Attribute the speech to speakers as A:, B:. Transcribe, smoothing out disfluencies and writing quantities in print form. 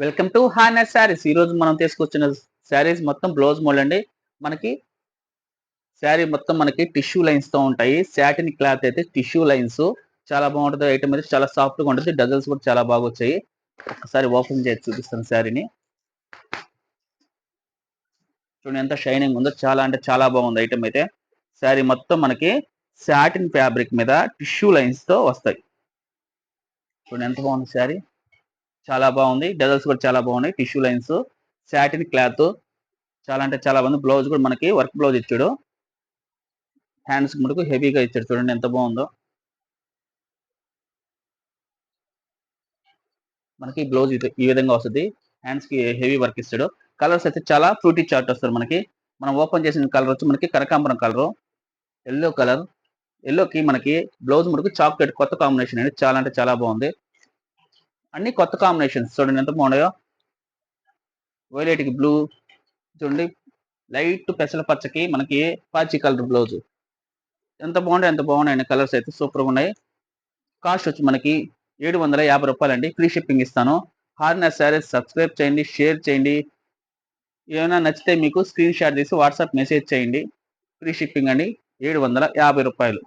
A: Welcome to honest saris. ఈ రోజు మనం తీసుకొచ్చిన శారీస్ మొత్తం బ్లౌజ్ మోడల్ అండి. మనకి శారీ మొత్తం మనకి టిష్యూ లైన్స్ తో ఉంటాయి. సాటిన్ క్లాత్ అయితే టిష్యూ లైన్స్ చాలా బాగుంటుంది. ఐటమ్ అయితే చాలా సాఫ్ట్ గా ఉంటుంది. డజల్స్ కూడా చాలా బాగా వచ్చాయి. ఒకసారి ఓపెన్ చేసి చూపిస్తాను శారీని. చూడండి ఎంత షైనింగ్ ఉందో, చాలా అంటే చాలా బాగుంది ఐటమ్ అయితే. శారీ మొత్తం మనకి సాటిన్ ఫ్యాబ్రిక్ మీద టిష్యూ లైన్స్ తో వస్తాయి. చూడండి ఎంత బాగుంది శారీ, చాలా బాగుంది. డజల్స్ కూడా చాలా బాగున్నాయి. టిష్యూ లైన్స్, సాటిన్ క్లాత్ చాలా అంటే చాలా బాగుంది. బ్లౌజ్ కూడా మనకి వర్క్ బ్లౌజ్ ఇచ్చాడు. హ్యాండ్స్ మటుకు హెవీగా ఇచ్చాడు. చూడండి ఎంత బాగుందో. మనకి బ్లౌజ్ ఈ విధంగా వస్తుంది. హ్యాండ్స్ కి హెవీ వర్క్ ఇస్తాడు. కలర్స్ అయితే చాలా ఫ్రూటీ చార్ట్ వస్తారు మనకి. మనం ఓపెన్ చేసిన కలర్ వచ్చి మనకి కనకాంబరం కలర్, ఎల్లో కలర్. ఎల్లోకి మనకి బ్లౌజ్ మటుకు చాక్లెట్ కొత్త కాంబినేషన్ అండి. చాలా అంటే చాలా బాగుంది. అన్ని కొత్త కాంబినేషన్స్ చూడండి ఎంత బాగున్నాయో. వైలెట్ కి బ్లూ, చూడండి లైట్ పెసల పచ్చకి మనకి పాచి కలర్ బ్లౌజ్. ఎంత బాగుంటాయి, ఎంత బాగున్నాయండి. కలర్స్ అయితే సూపర్ గా ఉన్నాయి. కాస్ట్ వచ్చి మనకి రూ. 750 అండి. ఫ్రీ షిప్పింగ్ ఇస్తాను. హార్నెస్ శారీస్ సబ్స్క్రైబ్ చేయండి, షేర్ చేయండి. ఏమైనా నచ్చితే మీకు స్క్రీన్ షాట్ తీసి వాట్సాప్ మెసేజ్ చేయండి. ఫ్రీ షిప్పింగ్ అండి. రూ. 750.